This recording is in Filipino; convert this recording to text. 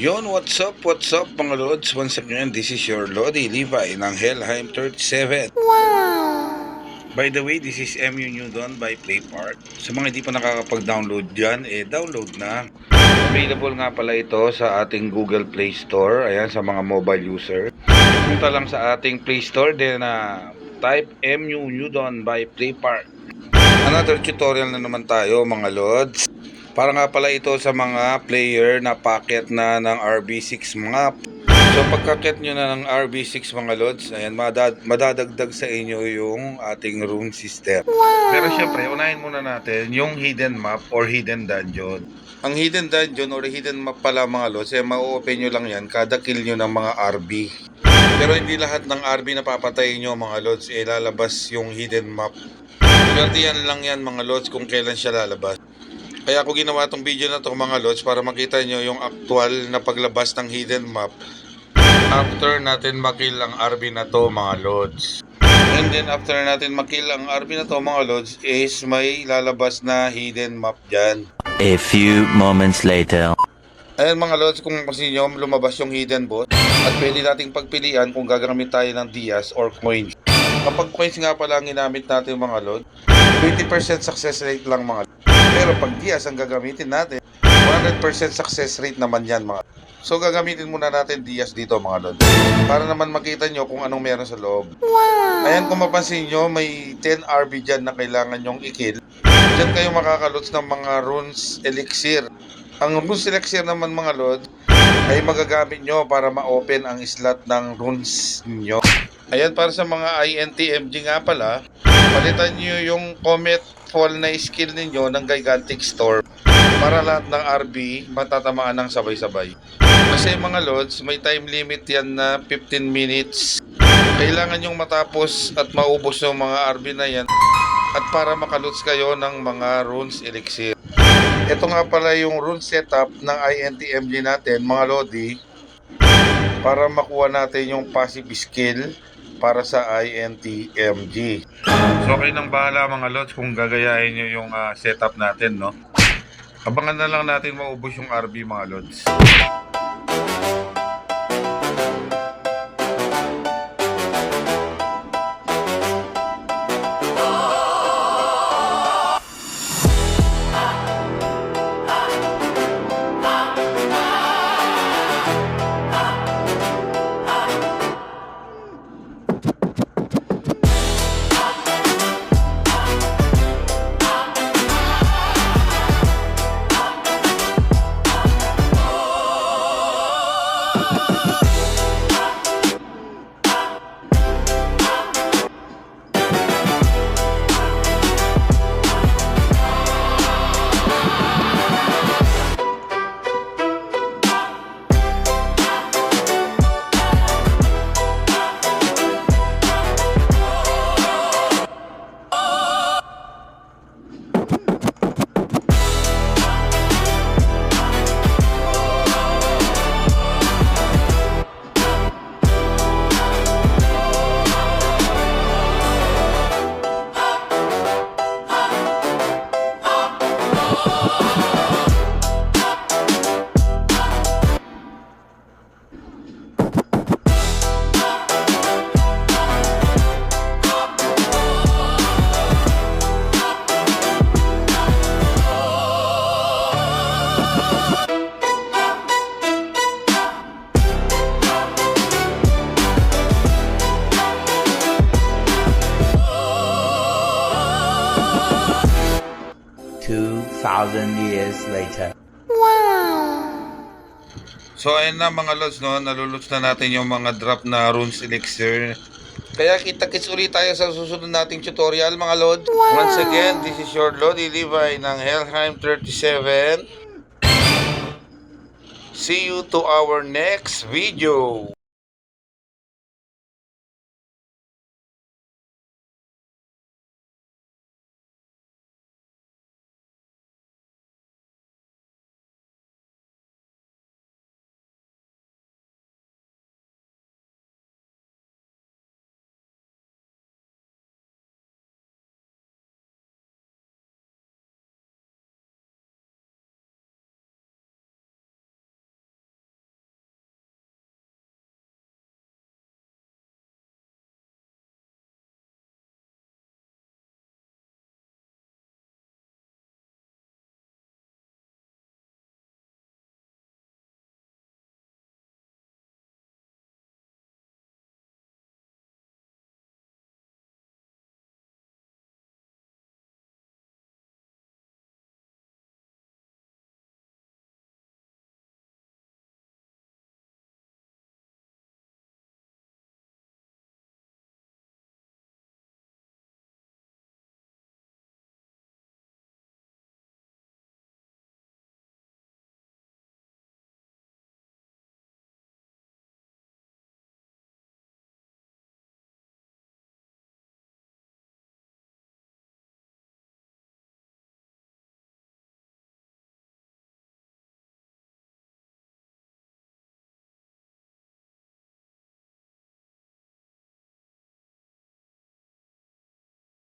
What's up mga Lods? Once again, this is your Lodi Levi ng Helheim 37. By the way, this is MU New Dawn by Playpart. Sa mga hindi pa nakakapag-download dyan, download na. Available nga pala ito sa ating Google Play Store. Ayan, sa mga mobile user. Punta lang sa ating Play Store, then type MU New Dawn by Playpart. Another tutorial na naman tayo mga Lods. Para nga pala ito sa mga player na packet na ng RB6 map. So pagkakit nyo na ng RB6 mga Lods, ayan, madadagdag sa inyo yung ating rune system. Pero syempre, unahin muna natin yung hidden map or hidden dungeon. Ang hidden dungeon or hidden map pala mga Lods, ma-open nyo lang yan kada kill nyo ng mga RB. Pero hindi lahat ng RB na papatayin nyo mga Lods, lalabas yung hidden map. Swerte yan lang yan mga Lods kung kailan siya lalabas. Kaya ako ginawa tong video na to mga Lods para makita nyo yung actual na paglabas ng hidden map after natin makill ang RB na to mga Lods. And then after natin makill ang RB na to mga Lods is may lalabas na hidden map dyan. A few moments later. Ayan mga Lods, kung mapasin nyo lumabas yung hidden boss at pwede nating pagpilian kung gagamit tayo ng Dias or coins. Kapag coins nga pala ang ginamit natin mga Lods, 20% success rate lang mga Lods. Pero pag Dias ang gagamitin natin, 100% success rate naman yan mga. So gagamitin muna natin Dias dito mga Lods. Para naman makita nyo kung anong meron sa loob. Ayan, kung mapansin nyo, may 10 RB dyan na kailangan nyong i-kill. Dyan kayo makakalots ng mga runes elixir. Ang runes elixir naman mga Lods ay magagamit nyo para ma-open ang slot ng runes nyo. Ayan, para sa mga INTMG nga pala, palitan nyo yung Comet Fall na skill ninyo ng Gigantic Storm para lahat ng RB matatamaan ng sabay-sabay. Kasi mga Lods, may time limit yan na 15 minutes. Kailangan yung matapos at maubos yung mga RB na yan at para makalots kayo ng mga runes elixir. Ito nga pala yung rune setup ng INTMG natin mga Lodi para makuha natin yung passive skill para sa INTMG. So kayo nang bahala mga Lods kung gagayahin nyo yung setup natin, no? Abangan na lang natin maubos yung RB mga Lods. Years later. So ayun na mga Lods, no? Naluluts na natin yung mga drop na runes elixir. Kaya kita-kits ulit tayo sa susunod nating tutorial mga Lods. Once again, this is your Lodi Levi ng Helheim 37. See you to our next video.